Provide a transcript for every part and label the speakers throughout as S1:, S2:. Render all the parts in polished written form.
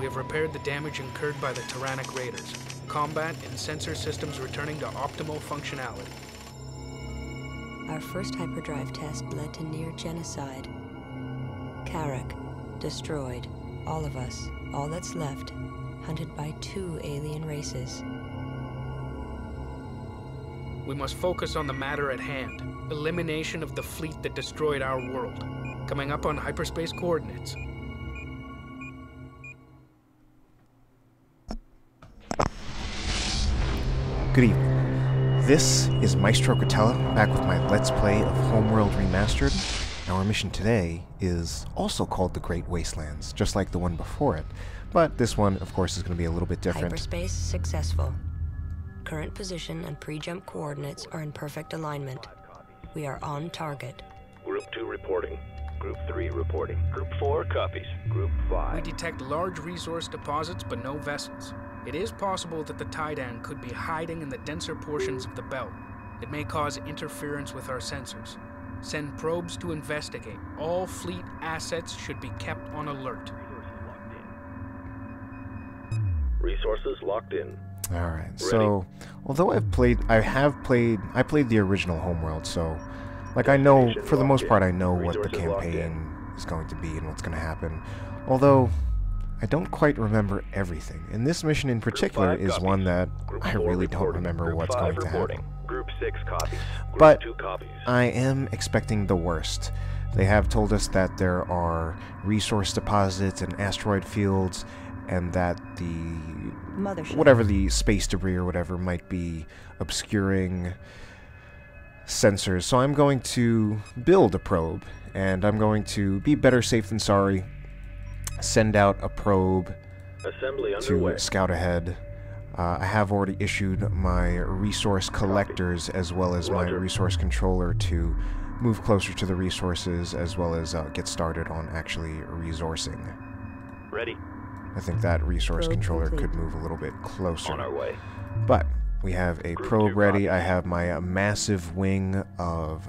S1: have repaired the damage incurred by the tyrannic raiders. Combat and sensor systems returning to optimal functionality.
S2: Our first hyperdrive test led to near genocide. Kharak, destroyed. All of us. All that's left. Hunted by 2 alien races.
S1: We must focus on the matter at hand. Elimination of the fleet that destroyed our world. Coming up on hyperspace coordinates.
S3: Good evening. This is Maestro back with my Let's Play of Homeworld Remastered. Our mission today is also called the Great Wastelands, just like the one before it. But this one, of course, is going to be a little bit different.
S2: Hyperspace successful. Current position and pre-jump coordinates are in perfect alignment. We are on target.
S4: Group 2 reporting. Group 3 reporting. Group 4 copies. Group 5.
S1: We detect large resource deposits but no vessels. It is possible that the Taiidan could be hiding in the denser portions of the belt. It may cause interference with our sensors. Send probes to investigate. All fleet assets should be kept on alert.
S4: Resources locked in.
S3: Alright, so although I played the original Homeworld, so like I know, for the most part, I know what the campaign is going to be and what's going to happen. Although I don't quite remember everything. And this mission in particular is one that I really don't remember what's going to happen.
S4: Group 6 copies.
S3: But
S4: 2 copies.
S3: I am expecting the worst. They have told us that there are resource deposits and asteroid fields, and that the
S2: Mothership.
S3: whatever the space debris or whatever might be obscuring sensors. So I'm going to build a probe, and I'm going to be better safe than sorry. Send out a probe
S4: Assembly underway.
S3: to scout ahead. I have already issued my resource collectors as well as my resource controller to move closer to the resources, as well as get started on actually resourcing.
S4: Ready.
S3: I think that resource
S2: Probe
S3: controller
S2: complete.
S3: could move a little bit closer.
S4: On our way.
S3: But we have a
S4: Group
S3: probe
S4: 2
S3: ready.
S4: copies.
S3: I have my massive wing of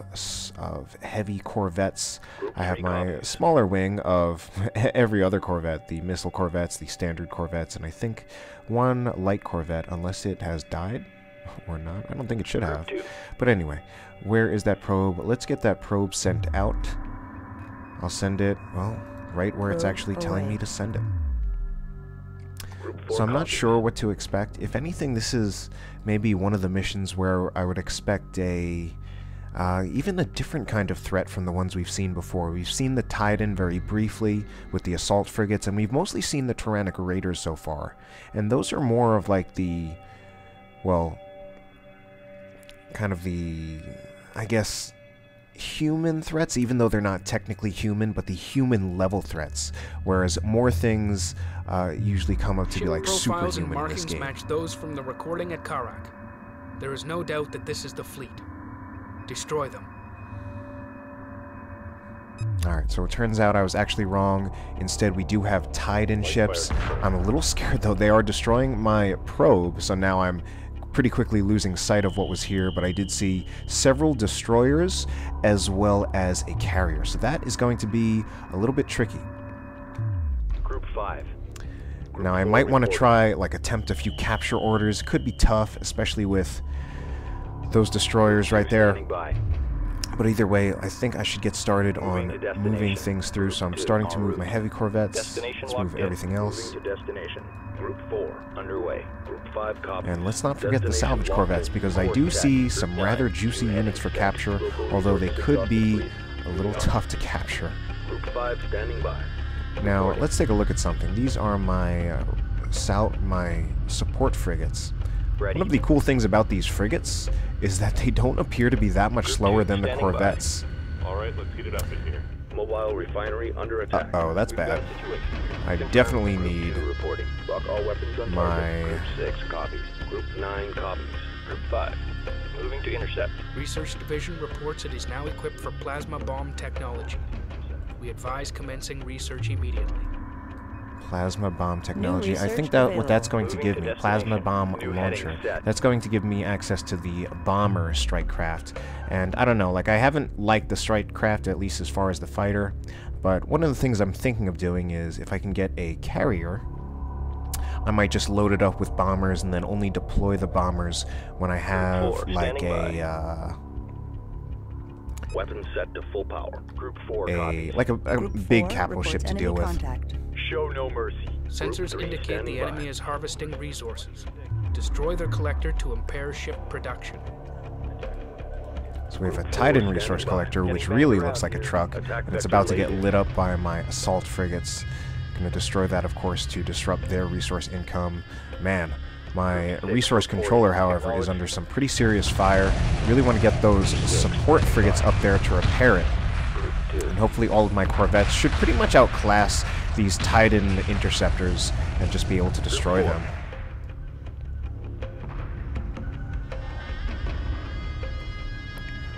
S3: heavy corvettes.
S4: Group
S3: I have
S4: 3
S3: my
S4: copies.
S3: smaller wing of every other corvette, the missile corvettes, the standard corvettes, and I think one light corvette, unless it has died or not. I don't think it should
S4: Group
S3: have.
S4: 2.
S3: But anyway, where is that probe? Let's get that probe sent out. I'll send it, well, right where it's
S2: Probe
S3: actually telling
S2: away.
S3: me to send it.
S4: Group 4
S3: So I'm not
S4: copies.
S3: sure what to expect. If anything, this is maybe one of the missions where I would expect a even a different kind of threat from the ones we've seen before. We've seen the Taiidan very briefly with the assault frigates, and we've mostly seen the tyrannic raiders so far. And those are more of like the, well, kind of the, I guess, human threats, even though they're not technically human, but the human level threats, whereas more things usually come up to be
S1: Ship
S3: like
S1: profiles and
S3: superhuman in this
S1: markings
S3: game.
S1: match those from the recording at Kharak. There is no doubt that this is the fleet. Destroy them.
S3: Alright, so it turns out I was actually wrong. Instead, we do have Taiidan ships. I'm a little scared, though. They are destroying my probe, so now I'm pretty quickly losing sight of what was here, but I did see several destroyers as well as a carrier, so that is going to be a little bit tricky.
S4: Group 5. Group
S3: Now, I
S4: 4
S3: might want to
S4: reporting.
S3: try, like, attempt a few capture orders. Could be tough, especially with those destroyers right there.
S4: Standing by.
S3: But either way, I think I should get started
S4: Moving
S3: on
S4: to
S3: moving
S4: destination.
S3: things through, so I'm
S4: Group 2
S3: starting to
S4: en
S3: move my
S4: route.
S3: heavy corvettes.
S4: Destination
S3: Let's
S4: locked
S3: move
S4: in.
S3: everything else.
S4: Moving to destination. Group 4 underway. Group 5 copies.
S3: And let's not forget the
S4: Destination
S3: salvage
S4: locked
S3: corvettes,
S4: in.
S3: because I
S4: Forward
S3: do
S4: check.
S3: see
S4: Group
S3: some
S4: 9.
S3: rather juicy
S4: Heading
S3: units for
S4: check.
S3: capture,
S4: Global
S3: although they
S4: resources
S3: could
S4: across
S3: be
S4: the fleet.
S3: a little tough to capture.
S4: Group 5 standing by.
S3: Now,
S4: Reporting.
S3: let's take a look at something. These are my my support frigates.
S4: Ready.
S3: One of the cool things about these frigates is that they don't appear to be that much
S4: Group
S3: slower
S4: 2
S3: than the
S4: standing by.
S3: corvettes.
S5: Alright, let's heat it up in here.
S4: Mobile refinery under attack.
S3: Uh-oh, that's
S4: We've got
S3: bad.
S4: a situation.
S3: I
S4: Confirmed.
S3: definitely
S4: Group
S3: need
S4: 2 reporting. Lock all weapons on
S3: my-
S4: target. Group 6 copies. Group 9 copies. Group 5 moving to intercept.
S1: Research Division reports it is now equipped for plasma bomb technology. We advise commencing research immediately.
S3: Plasma bomb technology. I
S2: research
S3: think that what that's going to
S4: Moving
S3: give
S4: to
S3: me, plasma
S4: destination.
S3: bomb
S4: New
S3: launcher.
S4: heading set.
S3: That's going to give me access to the bomber strike craft. And I don't know, like I haven't liked the strike craft, at least as far as the fighter. But one of the things I'm thinking of doing is if I can get a carrier, I might just load it up with bombers and then only deploy the bombers when I have like a
S4: Weapons set to full power. Group 4
S3: a big capital ship to deal with.
S6: Contact.
S4: Show no mercy.
S1: Sensors indicate the enemy is harvesting resources. Destroy their collector to impair ship production.
S3: So we have a Taiidan resource collector, which really looks like a truck, and it's about to get lit up by my assault frigates. Gonna destroy that, of course, to disrupt their resource income. Man, my resource controller, however, is under some pretty serious fire. Really want to get those support frigates up there to repair it. And hopefully all of my corvettes should pretty much outclass these Taiidan interceptors and just be able to destroy them.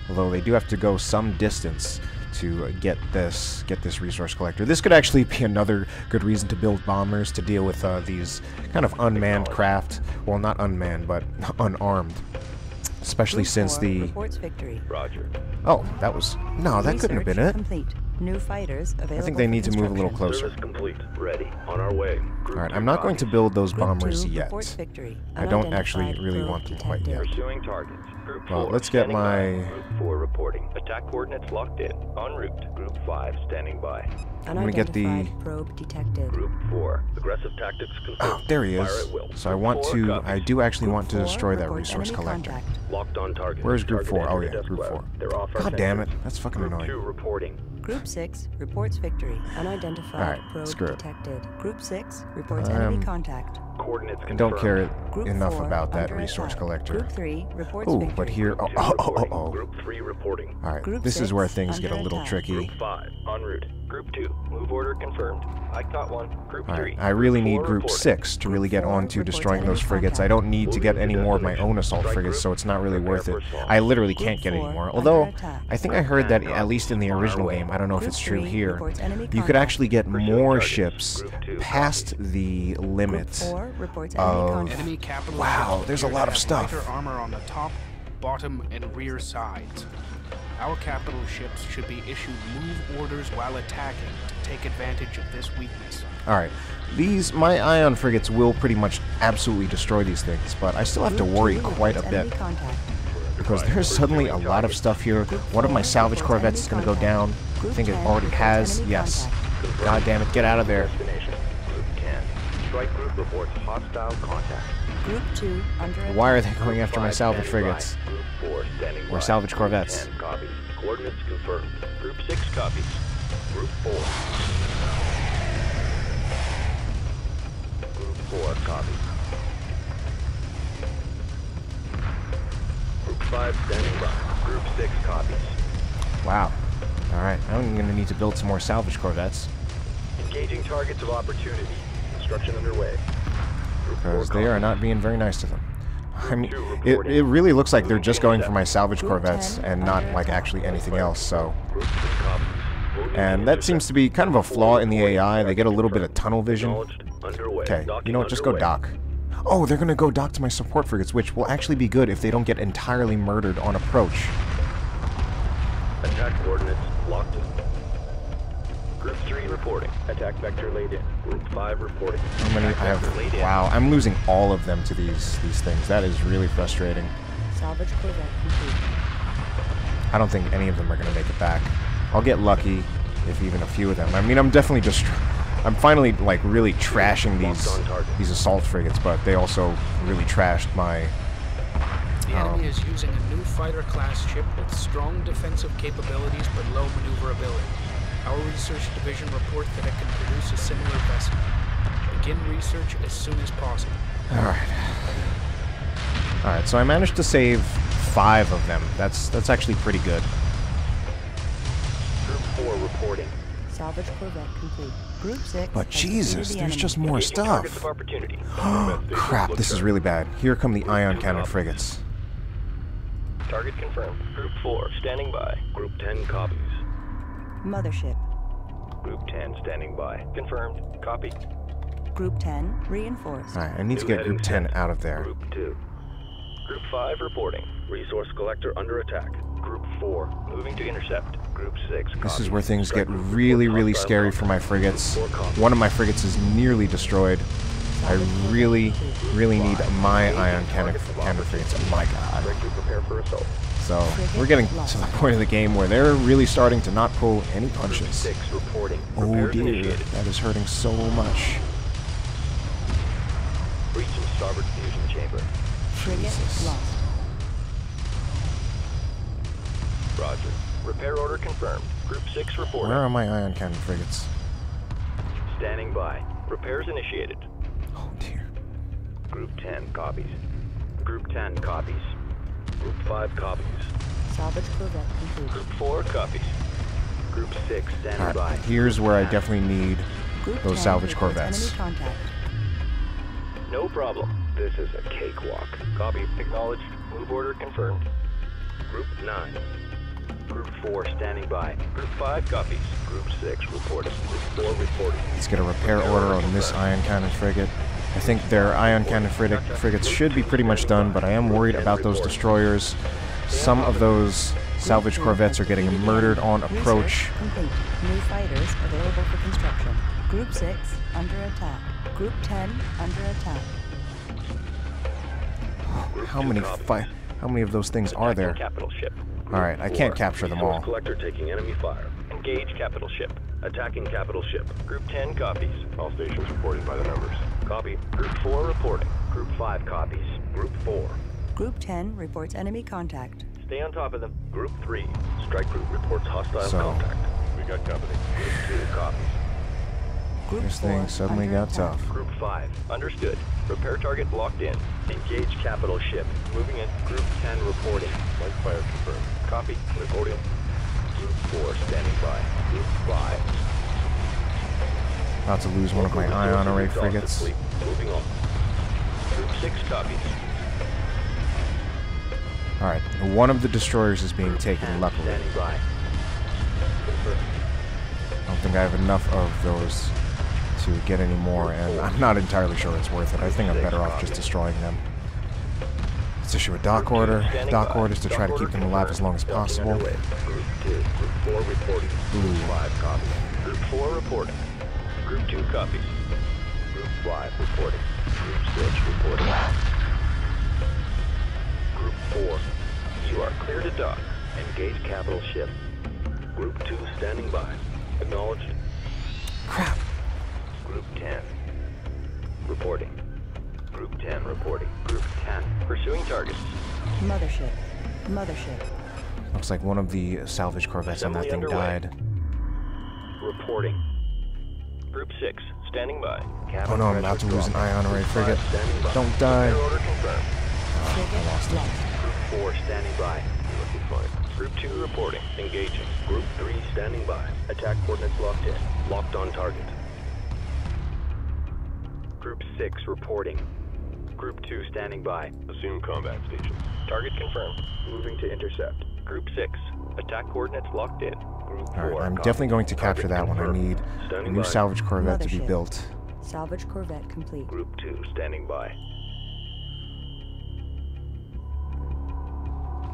S3: Although they do have to go some distance to get this resource collector. This could actually be another good reason to build bombers to deal with these kind of unmanned craft. Well, not unmanned, but unarmed. Especially since the...
S6: Reports victory.
S4: Roger.
S3: Oh, that was... No, that couldn't have been it.
S6: Complete. New fighters available.
S3: I think they need to move a little closer.
S4: Service complete. Ready. On our way.
S3: Alright, I'm not going to build those bombers yet.
S6: Victory.
S3: I don't actually really want them quite yet.
S4: Pursuing targets. Group
S3: Well,
S4: 4
S3: let's get
S4: standing by.
S3: my...
S4: Group 4 reporting. Attack coordinates locked in. En route. Group 5 standing by.
S3: I'm gonna get the...
S6: Unidentified probe detected.
S4: Group 4. Aggressive tactics confirmed.
S3: Oh, there he
S4: Fire
S3: is.
S4: at will.
S3: So I
S4: Group
S3: want
S4: 4
S3: to...
S4: copies.
S3: I do actually want to
S6: Group
S3: destroy
S6: 4
S3: that
S6: reports
S3: resource
S6: enemy
S3: collector.
S6: contact.
S4: Locked on target.
S3: Where's Group
S4: Target
S3: 4? Oh
S4: entry
S3: yeah,
S4: desk
S3: Group
S4: web.
S3: 4.
S4: They're off our
S3: God damn it.
S4: sensors.
S3: That's fucking
S4: Group
S3: annoying.
S4: 2 reporting.
S6: Group 6 reports victory. Unidentified
S3: Alright,
S6: probe
S3: screw it.
S6: detected. Group 6 reports enemy contact.
S4: Coordinates
S3: I
S4: confirmed.
S3: don't care
S6: Group
S3: enough
S6: 4
S3: about that
S6: under
S3: resource
S6: attack.
S3: collector.
S6: Group 3 reports
S3: Ooh,
S6: victory.
S3: but here...
S4: Group 2
S3: Oh.
S4: reporting. Group 3 reporting.
S3: Alright,
S6: Group
S3: this is where
S6: 6
S3: things get a
S6: under
S3: little
S6: attack.
S3: tricky.
S4: Group 5 en route. Group 2 move order confirmed. I got one. Group 3.
S3: Alright, I really need
S4: 4
S3: Group
S4: reporting.
S3: 6 to really get
S6: Group 4
S3: on to
S6: reports
S3: destroying those
S6: enemy
S3: frigates. I
S6: contact.
S3: don't need to get any more of my own assault frigates, so it's not really worth it. I literally can't get any more. Although, I think I heard that, at least in the original game, I don't know if it's true here, you could actually get more ships past the limit of...
S1: Enemy capital
S3: Wow,
S1: ships
S3: there's a
S1: appear
S3: lot
S1: to
S3: of
S1: have
S3: stuff.
S1: lighter armor on the top, bottom, and rear sides. Our capital ships should be issued move orders while attacking to take advantage of this weakness.
S3: Alright, my ion frigates will pretty much absolutely destroy these things, but I still have to worry quite a bit. Because there's suddenly a lot of stuff here. One of my salvage corvettes is going to go down. I think it already has. Yes. God damn it, get out of there.
S4: Destination. Group 10. Strike group reports hostile contact.
S6: Group 2 under attack.
S3: Why are they going after my
S4: 5
S3: salvage
S4: standing by.
S3: frigates?
S4: Group 4 standing by.
S3: Or salvage
S4: Group
S3: corvettes?
S4: 10 copies. Coordinates confirmed. Group 6 copies. Group 4. Group 4 copies. Group 5 standing by. Group 6 copies.
S3: Wow. Alright, I'm going to need to build some more salvage corvettes.
S4: Engaging targets of opportunity. Construction underway. Group 4
S3: Because they are
S4: copies.
S3: not being very nice to them. I mean, it really looks like they're just going for my salvage corvettes and not, like, actually anything else, so...
S4: Group 6 copies. Moving
S3: And
S4: to
S3: that seems to be kind of a flaw in the AI. They get a little bit of tunnel vision.
S4: Acknowledged. Underway.
S3: Okay, you know what, just go
S4: Underway.
S3: dock. Oh, they're gonna go dock to my support frigates, which will actually be good if they don't get entirely murdered on approach.
S4: Attack coordinates locked in. Group 3 reporting. Attack vector laid in. Group 5 reporting.
S3: How many I
S4: Vector laid
S3: have?
S4: in.
S3: Wow, I'm losing all of them to these things. That is really frustrating.
S6: Salvage corvette complete.
S3: I don't think any of them are gonna make it back. I'll get lucky if even a few of them. I mean, I'm definitely just... I'm finally, like, really trashing these assault frigates, but they also really trashed my...
S1: The enemy is using a new fighter-class ship with strong defensive capabilities but low maneuverability. Our research division report that it can produce a similar vessel. Begin research as soon as possible.
S3: Alright. Alright, so I managed to save 5 of them. That's actually pretty good.
S4: Group 4 reporting.
S6: Salvage corvette complete. Group 6.
S3: But
S6: has
S3: Jesus,
S6: defeated the
S3: there's
S6: enemy.
S3: just more
S4: Engaging targets
S3: stuff.
S4: of opportunity.
S3: Crap, this is really bad. Here come the ion cannon frigates.
S4: Target confirmed. Group 4 standing by. Group 10 copies.
S6: Mothership.
S4: Group 10 standing by. Confirmed. Copy.
S6: Group 10 reinforced.
S3: Alright, I need to
S4: New
S3: get Group
S4: heading
S3: 10 out of there.
S4: Group 2. Group 5 reporting. Resource collector under attack. Group 4 moving to intercept. Group 6
S3: This is
S4: copies.
S3: where things
S4: Strike
S3: get
S4: group
S3: really,
S4: reports
S3: really
S4: hostile
S3: scary for my
S4: contact.
S3: frigates.
S4: Group 4 copies.
S3: One of my frigates is nearly destroyed. I really, really need my ion cannon frigates. Oh my god.
S4: Prepare for assault.
S3: So, we're getting to the point of the game where they're really starting to not pull any punches.
S4: 6 reporting.
S3: Oh
S4: Repairs
S3: dear,
S4: initiated.
S3: that is hurting so much.
S4: Breach in starboard fusion chamber.
S6: Frigate
S3: Jesus.
S6: lost.
S4: Roger. Repair order confirmed. Group 6 reporting.
S3: Where are my ion cannon frigates?
S4: Standing by. Repairs initiated.
S3: Oh dear.
S4: Group 10 copies. Group 10 copies. Group 5 copies.
S6: Salvage corvette complete.
S4: Group 4 copies. Group 6 standing by.
S3: Alright, here's where I definitely need
S6: Group
S3: those
S6: 10
S3: salvage
S6: reports
S3: corvettes.
S6: Enemy contact.
S4: No problem. This is a cakewalk. Copy. Acknowledged. Move order confirmed. Group 9. Group 4 standing by. Group 5 copies. Group 6 reporting. Group 4 reporting.
S3: Let's get a repair order on this ion cannon frigate. I think their ion cannon frigates should be pretty much done, but I am worried about those destroyers. Some of those salvage corvettes are getting murdered on approach.
S6: Research complete. New fighters available for construction. Group 6 under attack. Group 10 under attack.
S3: How many of those things are there?
S4: Capital ship.
S3: Alright, I can't capture them all.
S4: Resource collector taking enemy fire. Engage capital ship. Attacking capital ship. Group 10 copies. All stations reporting by the numbers. Copy. Group 4 reporting. Group 5 copies. Group 4.
S6: Group 10 reports enemy contact.
S4: Stay on top of them. Group 3. Strike group reports hostile contact. We got company. Group 2 copies.
S6: Group
S3: This
S6: 4
S3: thing suddenly
S6: under
S3: got
S6: attack.
S3: tough.
S4: Group 5. Understood. Repair target locked in. Engage capital ship. Moving in. Group 10 reporting. Light fire confirmed. Copy. Reporting. Group 4 standing by. Group 5.
S3: About to lose one of my ion array frigates.
S4: Moving on. Group 6 copies.
S3: Alright, one of the destroyers is being taken, luckily.
S4: Standing by. Confirmed.
S3: I don't think I have enough of those to get any more, and I'm not entirely sure it's worth it. I think I'm better off just destroying them. Let's issue a dock order. Dock orders to try to keep them alive as long as possible.
S4: Group 2. Group 4 reporting. Group
S3: Ooh.
S4: 5 copies. Group 4 reporting. Group 2 copies. Group 5 reporting. Group 6 reporting. Group 4. You are clear to dock. Engage capital ship. Group 2 standing by. Acknowledged.
S3: Crap.
S4: Group 10. Reporting. Group 10 reporting. Group 10. Pursuing targets.
S6: Mothership. Mothership.
S3: Looks like one of the salvage corvettes on that thing
S4: Assembly underway.
S3: died.
S4: Reporting. Group 6. Standing by.
S3: Oh no, I'm about to lose an ion array frigate.
S4: Standing by.
S3: Don't die.
S4: Repair order confirmed.
S6: Frigate
S3: lost it.
S6: lost.
S4: Group 4 standing by. Looking fine. Group 2 reporting. Engaging. Group 3 standing by. Attack coordinates locked in. Locked on target. Group 6 reporting. Group 2 standing by. Assume combat station. Target confirmed. Moving to intercept. Group 6. Attack coordinates locked in. Group 4.
S3: Alright, I'm
S4: copy.
S3: definitely going to capture
S4: Target
S3: that one. I
S4: confirmed.
S3: need a
S4: Standing
S3: new
S4: by.
S3: salvage corvette to be
S6: Mothership.
S3: built.
S6: Salvage corvette complete.
S4: Group 2 standing by.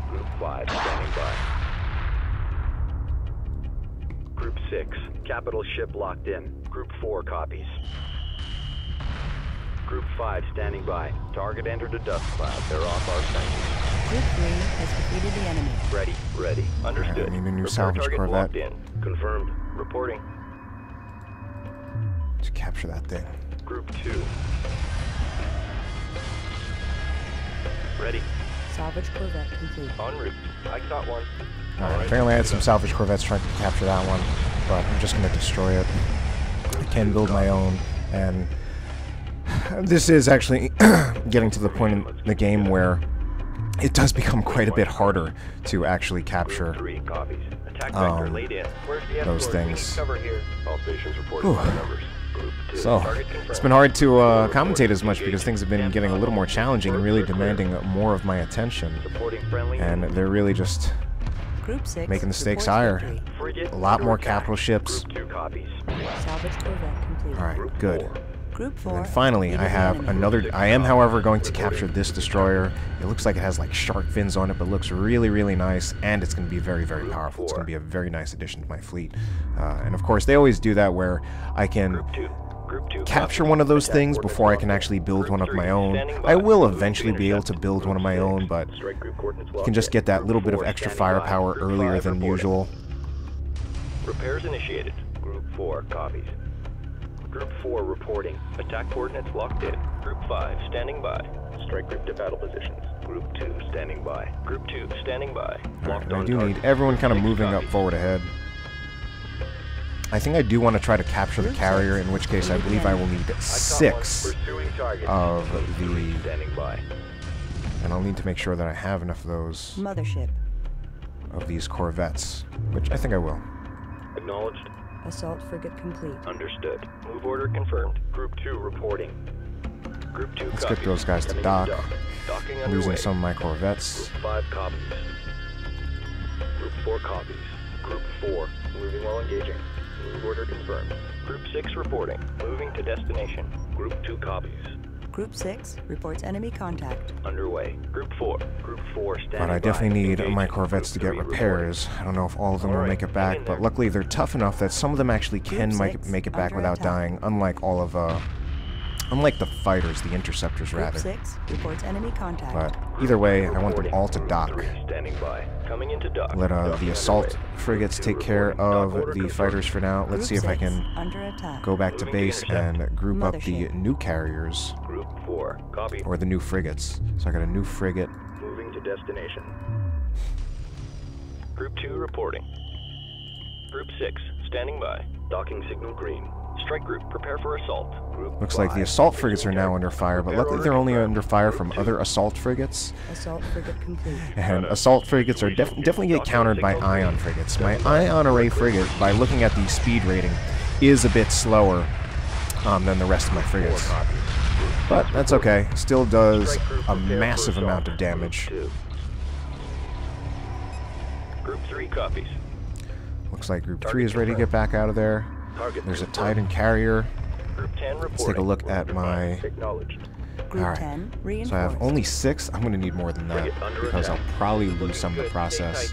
S4: Group 5 standing by. Group 6, capital ship locked in. Group 4 copies. Group 5 standing by. Target entered a dust cloud. They're off our sight.
S6: Group 3 has defeated the enemy.
S4: Ready, ready. Understood.
S3: I need a new
S4: Repair
S3: salvage
S4: target
S3: corvette.
S4: locked in. Confirmed. Reporting.
S3: To capture that thing.
S4: Group 2. Ready.
S6: Salvage corvette complete.
S4: En route. I got one.
S3: Alright, apparently I had some salvage corvettes trying to capture that one, but I'm just going to destroy it. I can build my own, and this is actually getting to the point in the game where it does become quite a bit harder to actually capture
S4: 3 copies. Attack vector laid in. Where's the
S3: those
S4: escort? We
S3: things.
S4: need cover here. All stations reporting by the numbers. Group 2.
S3: So,
S4: Target
S3: it's
S4: confirmed.
S3: been hard to commentate as much because things have been getting a little more challenging and really demanding more of my attention.
S4: Supporting friendly.
S3: And they're really just
S6: Group 6
S3: making the stakes
S6: reports
S3: higher.
S6: victory.
S4: Frigate
S3: A lot
S4: under
S3: more
S4: attack.
S3: capital ships.
S4: Group 2 copies.
S6: Salvage corvette complete.
S3: Alright,
S4: Group
S3: good.
S4: 4.
S6: Group 4.
S3: And then finally, I
S6: defeated the
S3: have
S6: enemy.
S3: another. I am, however, going to capture this destroyer. It looks like it has like shark fins on it, but looks really, really nice, and it's going to be very, very powerful. It's going to be a very nice addition to my fleet. And of course, they always do that where I can
S4: Group 2.
S3: capture one of those things before I can actually build one of my own. I will eventually be able to build one of my own, but you can just get that little bit of extra firepower earlier than usual.
S4: Repairs initiated. Group 4 copies. Group 4 reporting. Attack coordinates locked in. Group 5 standing by. Strike group to battle positions. Group 2 standing by. Group 2 standing by.
S3: Alright, I do need everyone kind of moving up forward ahead. I think I do want to try to capture the carrier, in which case I believe I will need 6 of the... And I'll need to make sure that I have enough of those...
S6: Mothership.
S3: Of these corvettes, which I think I will.
S4: Acknowledged.
S6: Assault frigate complete.
S4: Understood. Move order confirmed. Group 2 reporting. Group 2
S3: Let's
S4: copies.
S3: get those guys to
S4: Coming
S3: dock.
S4: Docking
S3: I'm losing
S4: underway.
S3: some of my corvettes.
S4: Group 5 copies. Group 4 copies. Group 4 moving while engaging. Move order confirmed. Group 6 reporting. Moving to destination. Group 2 copies.
S6: Group 6 reports enemy contact.
S4: Underway. Group 4. Group 4 standing
S3: But I
S4: by.
S3: definitely need
S4: Engaging.
S3: my corvettes to
S4: Group
S3: get
S4: 3
S3: repairs. I don't know if all of them will make it back, but luckily they're tough enough that some of them actually can
S6: Group 6
S3: make it back
S6: under
S3: without
S6: attack.
S3: dying, unlike all of, unlike the fighters, the interceptors
S6: Group
S3: rather.
S6: 6 reports enemy contact.
S3: But either way, I want them all to
S4: Group
S3: dock.
S4: 3 standing by. Coming into dock.
S3: Let
S4: Docking
S3: the assault
S4: underway.
S3: frigates
S4: Group
S3: take
S4: 2
S3: care
S4: reporting.
S3: of
S4: Dock order
S3: the
S4: confirmed.
S3: fighters for now. Let's
S6: Group
S3: see if I
S6: 6
S3: can
S6: under attack.
S3: go back to
S4: Moving to
S3: base and
S4: intercept.
S3: group up the
S6: Mothership.
S3: new carriers,
S4: Group 4 copy.
S3: or the new frigates. So I got a new frigate.
S4: Moving to destination. Group 2 reporting. Group 6 standing by. Docking signal green. Strike group prepare for assault. Group
S3: Looks like the
S4: 5,
S3: assault frigates are now under fire, but luckily they're only under fire from other assault frigates.
S6: Assault frigate complete.
S3: And assault frigates are definitely get countered by ion frigates. My ion array frigate, by looking at the speed rating, is a bit slower than the rest of my frigates. But that's okay. Still does a massive amount of damage.
S4: Group 3 copies.
S3: Looks like Group 3 is ready to get back out of there. There's a Taiidan carrier.
S4: Group 10 reporting.
S3: Let's take a look at my...
S4: Acknowledged.
S6: Group
S3: Alright,
S6: 10 reinforced.
S3: So I have only 6. I'm going to need more than that, because I'll probably lose some in the process.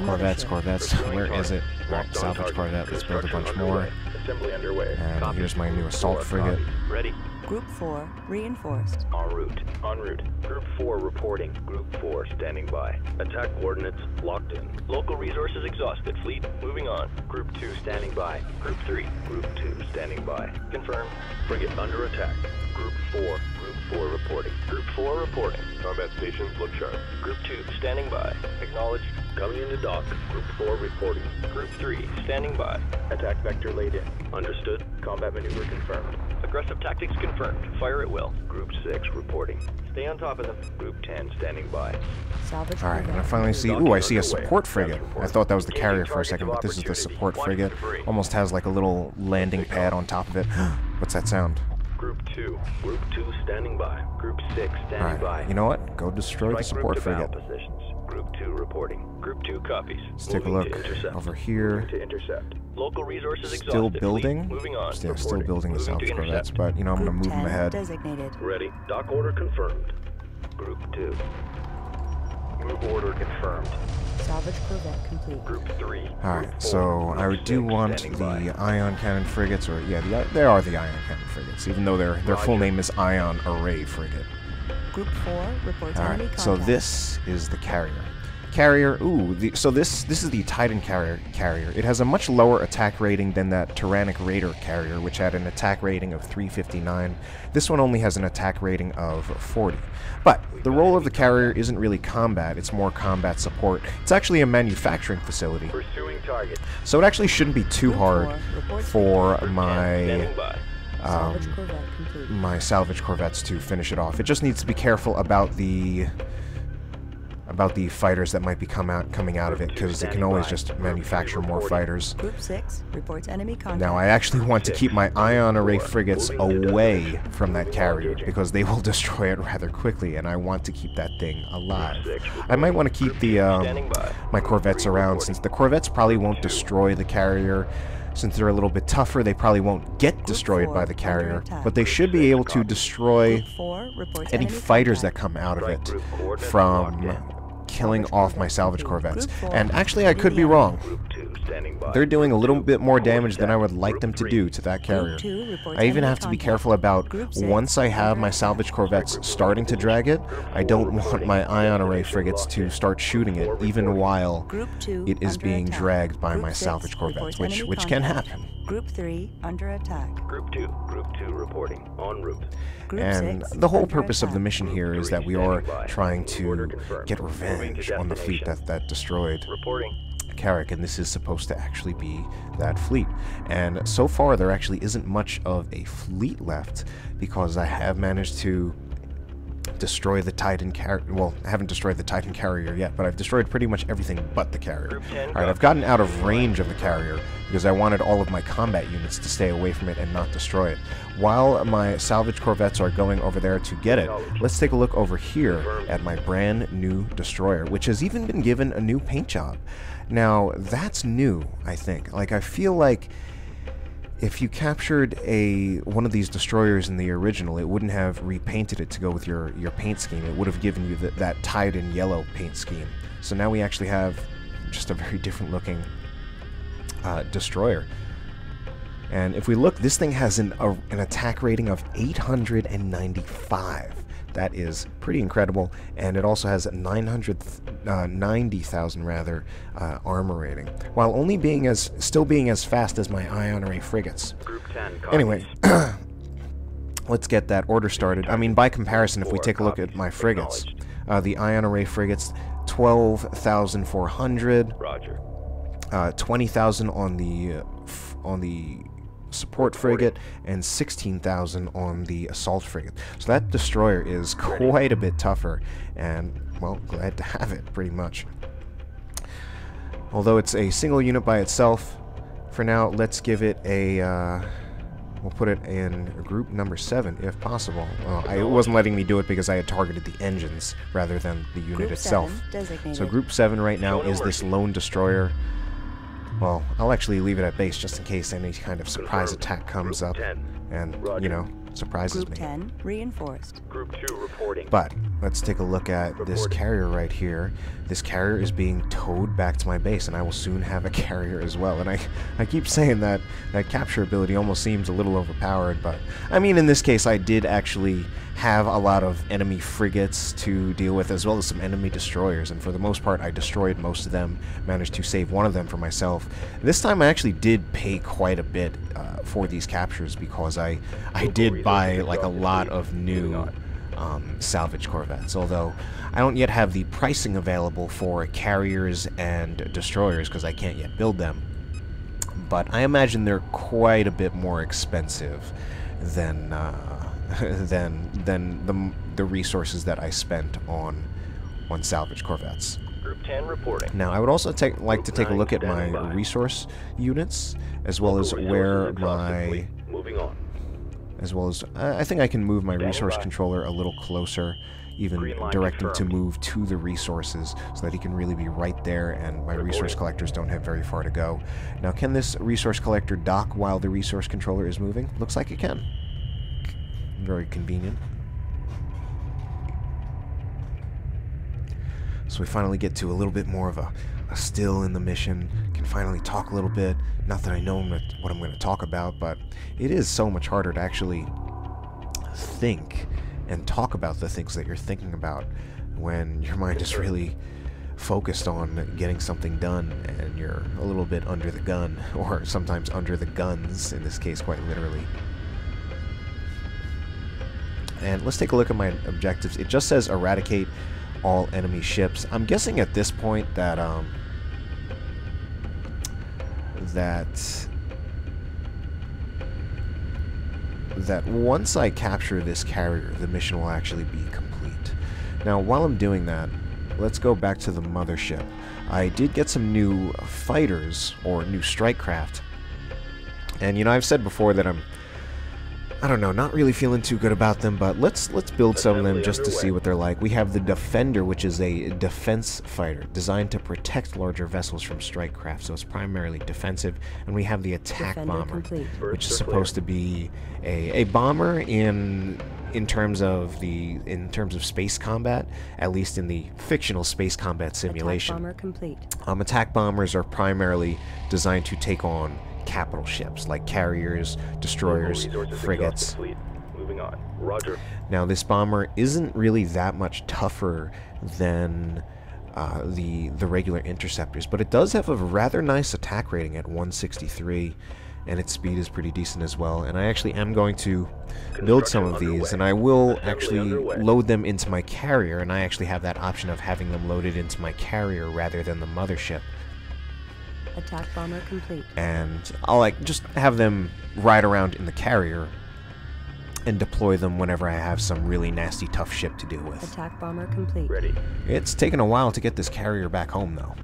S3: Corvettes, corvettes. Where is it? Well, salvage corvette. Let's build a bunch more.
S4: Assembly underway.
S3: And here's my new assault
S4: Group 4
S3: frigate.
S4: copies. Ready.
S6: Group 4 reinforced.
S4: En route. En route. Group 4 reporting. Group 4 standing by. Attack coordinates locked in. Local resources exhausted. Fleet moving on. Group 2 standing by. Group 3. Group 2 standing by. Confirmed. Frigate under attack. Group 4. Group 4 reporting. Group 4 reporting. Combat stations look sharp. Group 2 standing by. Acknowledged. Coming into dock. Group 4 reporting. Group 3 standing by. Attack vector laid in. Understood. Combat maneuver confirmed. Aggressive tactics confirmed. Fire at will. Group 6 reporting. Stay on top of them. Group 10 standing by.
S6: Salvage
S3: Alright, and I
S6: corvette.
S3: finally see... Ooh, I see a support frigate. I thought that was the carrier for a second, but this is the support frigate. Almost has like a little landing pad on top of it. What's that sound?
S4: Group 2. Group 2 standing by. Group 6 standing by.
S3: Alright, you know what? Go destroy the support frigate.
S4: Positions. Group 2 reporting. Group 2 copies.
S3: Let's take a
S4: Moving
S3: look
S4: to intercept.
S3: over here.
S4: Moving to intercept. Local resources
S3: Still
S4: exhausted.
S3: building?
S4: Fleet moving on.
S3: Yeah, still
S4: Reporting.
S3: building the
S4: Moving to
S3: salvage corvettes,
S4: intercept.
S3: but, you know, I'm going to
S6: Group
S3: move them
S6: 10
S3: ahead.
S6: designated.
S4: Ready. Dock order confirmed. Group 2. Move order confirmed.
S6: Salvage corvette complete.
S4: Group 3.
S3: Alright,
S4: Group 4,
S3: so I
S4: Group
S3: do
S4: 6
S3: want
S4: standing
S3: the
S4: by.
S3: ion cannon frigates, or yeah, they are the ion cannon frigates, even though their full name is ion array frigate.
S6: Group 4 reports enemy
S3: Alright,
S6: contact.
S3: so this is the carrier. Carrier, ooh, so this is the Taiidan carrier. It has a much lower attack rating than that Tyrannic Raider carrier, which had an attack rating of 359. This one only has an attack rating of 40. But the role of the carrier isn't really combat, it's more combat support. It's actually a manufacturing facility.
S4: Pursuing target.
S3: So it actually shouldn't be too
S6: Group
S3: hard
S6: 4 reports
S3: for
S4: Group 10
S3: my
S4: standing by.
S6: Salvage corvette complete.
S3: my salvage corvettes to finish it off. It just needs to be careful about the fighters that might be coming out of it, because it can always just manufacture more fighters.
S6: Group 6 reports enemy contact.
S3: Now, I actually want to keep my ion array frigates away from that carrier, because they will destroy it rather quickly, and I want to keep that thing alive. I might want to keep the my corvettes around, since the corvettes probably won't destroy the carrier. Since they're a little bit tougher, they probably won't get destroyed by the carrier, but they should be able to destroy
S6: Group 4 reports
S3: any
S6: enemy
S3: fighters that
S6: contact.
S3: come out of it from killing off my salvage corvettes.
S6: Group 4
S3: And actually, I could be wrong.
S4: Group 2 standing by.
S3: they're doing a little
S4: Group
S3: bit more
S4: two,
S3: damage than I would like
S4: Group
S3: them to
S4: three.
S3: do to that carrier.
S6: Group 2 reports
S3: I even
S6: enemy
S3: have to be
S6: contact.
S3: careful about
S6: Group 6
S3: once I have
S6: under
S3: my
S6: attack.
S3: salvage corvettes starting to drag it, I don't want my ion array frigates to start shooting it even while
S6: Group 2
S3: it is
S6: under
S3: being
S6: attack.
S3: dragged by
S6: Group
S3: my
S6: 6
S3: salvage corvettes,
S6: reports enemy
S3: which can
S6: contact.
S3: happen.
S6: Group 3 under attack.
S4: Group 2 reporting. En route.
S6: Group
S3: And
S6: 6
S3: the whole
S6: under
S3: purpose of the
S6: attack.
S3: mission here is that we
S4: Standing
S3: are
S4: by.
S3: trying
S4: Order
S3: to
S4: confirmed.
S3: get
S4: Moving to
S3: revenge on the fleet
S4: destination.
S3: that destroyed
S4: Reporting.
S3: Kharak, and this is supposed to actually be that fleet. And so far, there actually isn't much of a fleet left, because I have managed to destroy the Taiidan carrier. Well, I haven't destroyed the Taiidan carrier yet, but I've destroyed pretty much everything but the carrier.
S4: Group 10
S3: Alright, I've gotten out of range of the carrier, because I wanted all of my combat units to stay away from it and not destroy it. While my salvage corvettes are going over there to get it, let's take a look over here at my brand new destroyer, which has even been given a new paint job. Now, that's new, I think. Like, I feel like if you captured one of these destroyers in the original, it wouldn't have repainted it to go with your paint scheme. It would have given you that Taiidan yellow paint scheme. So now we actually have just a very different looking destroyer. And if we look, this thing has an attack rating of 895. That is pretty incredible, and it also has a 90,000 rather armor rating, while only still being as fast as my ion array frigates.
S4: Group 10 copies.
S3: Anyway, let's get that order started. I mean, by comparison, if we take a look at my frigates, the ion array frigates, 12,400,
S4: Roger.
S3: 20,000 on the support frigate, and 16,000 on the assault frigate. So that destroyer is quite a bit tougher, and, well, glad to have it, pretty much. Although it's a single unit by itself, for now, let's give it a, we'll put it in group number 7, if possible. It wasn't letting me do it because I had targeted the engines rather than the unit
S6: Group
S3: itself.
S6: 7 designated.
S3: So group 7 right now is this lone destroyer. Well, I'll actually leave it at base just in case any kind of surprise attack comes up and, you know, surprises
S6: Group
S3: me.
S6: 10 reinforced.
S4: Group 2 reporting.
S3: But let's take a look at this carrier right here. This carrier is being towed back to my base, and I will soon have a carrier as well. And I keep saying that capture ability almost seems a little overpowered, but I mean, in this case, I did actually have a lot of enemy frigates to deal with, as well as some enemy destroyers, and for the most part, I destroyed most of them, managed to save one of them for myself. This time, I actually did pay quite a bit for these captures, because I did buy like a lot of new salvage corvettes, although I don't yet have the pricing available for carriers and destroyers because I can't yet build them. But I imagine they're quite a bit more expensive than the resources that I spent on salvage corvettes.
S4: Group 10 reporting.
S3: Now, I would also like to take a look at my resource units, as well as where my...
S4: Moving on.
S3: As well as, I think I can move my resource controller a little closer, even direct him to move to the resources, so that he can really be right there, and my resource collectors don't have very far to go. Now, can this resource collector dock while the resource controller is moving? Looks like it can. Very convenient. So we finally get to a little bit more of a still in the mission, can finally talk a little bit. Not that I know what I'm going to talk about, but it is so much harder to actually think and talk about the things that you're thinking about when your mind is really focused on getting something done and you're a little bit under the gun, or sometimes under the guns, in this case quite literally. And let's take a look at my objectives. It just says eradicate all enemy ships. I'm guessing at this point that that once I capture this carrier, the mission will actually be complete. Now, while I'm doing that, let's go back to the mothership. I did get some new fighters, or new strike craft. And, you know, I've said before that I don't know, not really feeling too good about them, but let's build some of them just to see what they're like. We have the Defender, which is a defense fighter designed to protect larger vessels from strike craft, so it's primarily defensive. And we have the Attack
S6: Defender
S3: Bomber,
S6: complete.
S3: which is supposed to be a bomber in in terms of space combat, at least in the fictional space combat simulation.
S6: Attack bomber complete.
S3: Attack bombers are primarily designed to take on capital ships like carriers, destroyers, frigates.
S4: Moving on. Roger.
S3: Now, this bomber isn't really that much tougher than the regular interceptors, but it does have a rather nice attack rating at 163, and its speed is pretty decent as well. And I actually am going to build some of these, and I will actually load them into my carrier, and I actually have that option of having them loaded into my carrier rather than the mothership.
S6: Attack bomber complete.
S3: And I'll just have them ride around in the carrier and deploy them whenever I have some really nasty tough ship to deal with.
S6: Attack bomber complete.
S4: Ready.
S3: It's taken a while to get this carrier back home, though.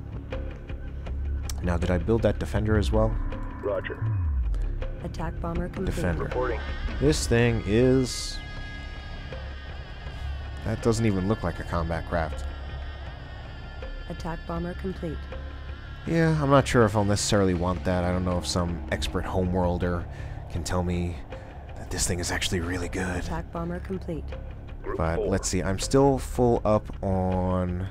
S3: Now, did I build that defender as well?
S4: Roger.
S6: Attack bomber complete.
S3: Defender.
S4: Reporting.
S3: This thing is... That doesn't even look like a combat craft.
S6: Attack bomber complete.
S3: Yeah, I'm not sure if I'll necessarily want that. I don't know if some expert homeworlder can tell me that this thing is actually really good.
S6: Attack bomber complete.
S3: But let's see, I'm still full up on...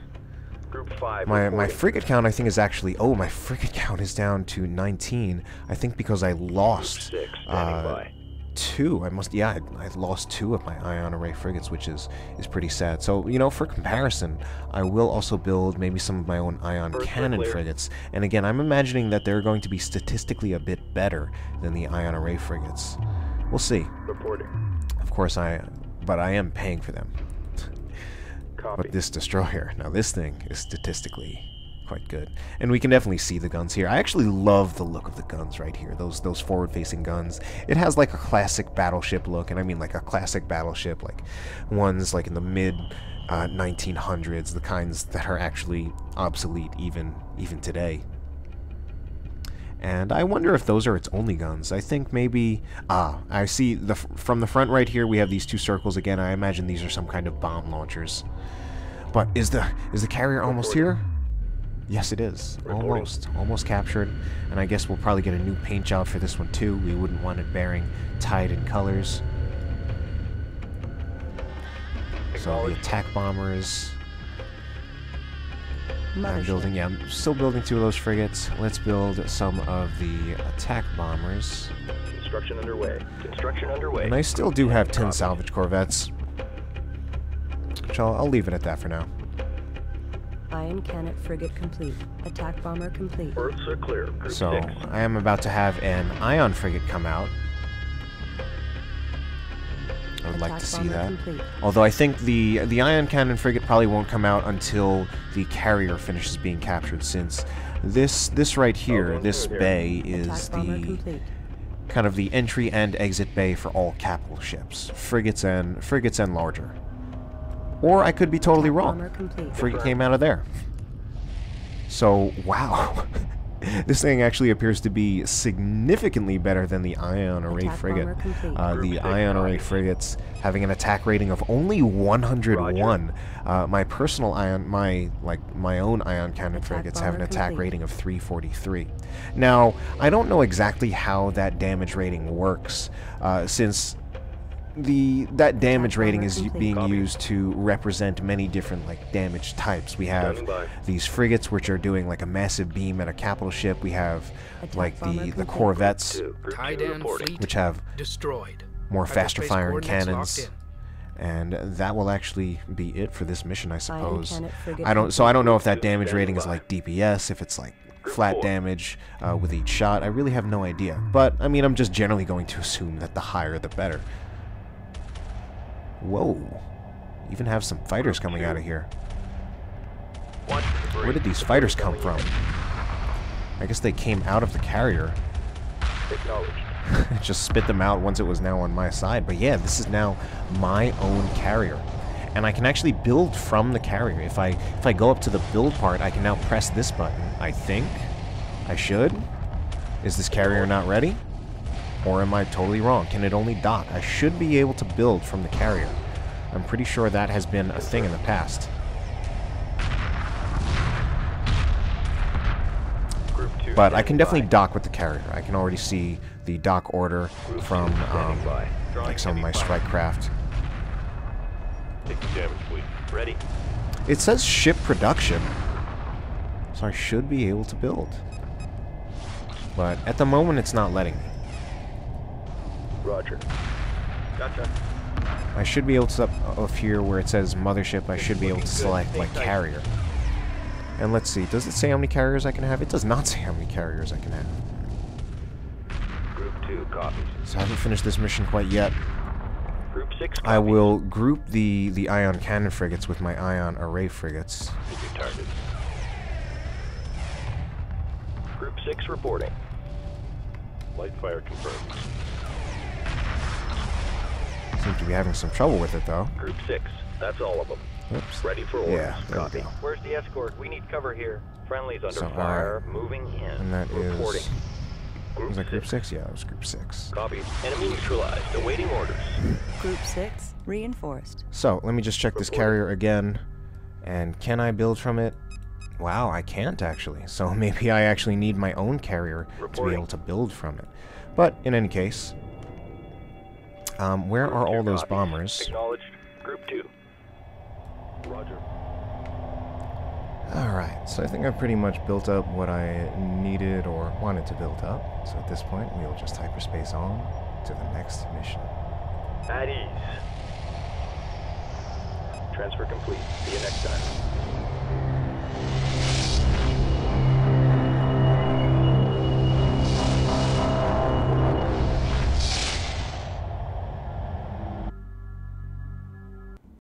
S4: Group 5.
S3: My frigate count, I think, is actually... Oh, my frigate count is down to 19. I think because I lost...
S4: Group 6 standing by.
S3: 2. I lost 2 of my ion array frigates, which is pretty sad. So, you know, for comparison, I will also build maybe some of my own ion cannon frigates. And again, I'm imagining that they're going to be statistically a bit better than the ion array frigates. We'll see.
S4: Reporting.
S3: Of course, but I am paying for them.
S4: Copy.
S3: But this destroyer, now this thing is statistically quite good. And we can definitely see the guns here. I actually love the look of the guns right here, those forward-facing guns. It has like a classic battleship look, and I mean like a classic battleship, like ones like in the mid 1900s, the kinds that are actually obsolete even today. And I wonder if those are its only guns. I think maybe... I see from the front right here we have these 2 circles again. I imagine these are some kind of bomb launchers. But is the carrier almost here? Yes, it is. Almost captured. And I guess we'll probably get a new paint job for this one too. We wouldn't want it bearing Taiidan colors. So the attack bombers. I'm still building 2 of those frigates. Let's build some of the attack bombers.
S4: Construction underway. Construction underway.
S3: And I still do have 10 salvage corvettes. Which I'll leave it at that for now.
S6: Ion cannon frigate complete. Attack bomber complete.
S4: Berths are clear. Group
S3: So
S4: 6.
S3: I am about to have an ion frigate come out. I would like to see that.
S6: Complete.
S3: Although I think the ion cannon frigate probably won't come out until the carrier finishes being captured, since this right here, this bay, is the kind of the entry and exit bay for all capital ships, frigates and larger. Or I could be totally wrong. Frigate came out of there. So, wow. This thing actually appears to be significantly better than the ion array frigate. The ion array frigates having an attack rating of only 101. My personal ion, my own ion cannon frigates have an attack rating of 343. Now, I don't know exactly how that damage rating works, since that damage rating is being used to represent many different damage types. We have these frigates which are doing like a massive beam at a capital ship. We have like the corvettes which have
S1: destroyed.
S3: More faster firing cannons. And that will actually be it for this mission, I suppose. I don't know if that damage rating is like DPS, if it's like flat damage with each shot. I really have no idea. But I mean, I'm just generally going to assume that the higher the better. Whoa. Even have some fighters coming out of here. Where did these fighters come from? I guess they came out of the carrier. Just spit them out once it was now on my side. But yeah, this is now my own carrier. And I can actually build from the carrier. If I go up to the build part, I can now press this button. I think I should. Is this carrier not ready? Or am I totally wrong? Can it only dock? I should be able to build from the carrier. I'm pretty sure that has been a thing in the past. But I can definitely dock with the carrier. I can already see the dock order from like some of my strike craft.
S5: Take the damage, please.
S4: Ready.
S3: It says ship production, so I should be able to build. But at the moment, it's not letting me.
S4: Roger. Gotcha.
S3: I should be able to, up here where it says mothership, I should be able to select, like, carrier. And let's see, does it say how many carriers I can have? It does not say how many carriers I can have.
S4: Group 2 copies.
S3: So I haven't finished this mission quite yet.
S4: Group 6 copies.
S3: I will group the ion cannon frigates with my ion array frigates.
S4: Your targets. Group 6 reporting.
S5: Light fire confirmed.
S3: Seem to be having some trouble with it, though.
S4: Group 6. That's all of them.
S3: Oops.
S4: Ready for orders.
S3: Yeah, there we
S4: Copy.
S3: go.
S4: Where's the escort? We need cover here. Friendly's under
S3: So,
S4: fire. Moving in.
S3: And that
S4: reporting.
S3: is...
S4: Group
S3: Was that group
S4: 6.
S3: 6? Yeah, it was group 6.
S4: Copy. Enemy neutralized. Awaiting orders.
S6: Group 6 reinforced.
S3: So, let me just check this carrier again. And can I build from it? Wow, I can't actually. So maybe I actually need my own carrier to be
S4: Reporting.
S3: able to build from it. But, in any case... where are all those
S4: Copies.
S3: bombers?
S4: Acknowledged. Group 2.
S5: Roger.
S3: Alright, so I think I've pretty much built up what I needed or wanted to build up. So at this point, we'll just hyperspace on to the next mission.
S4: At ease. Transfer complete. See you next time.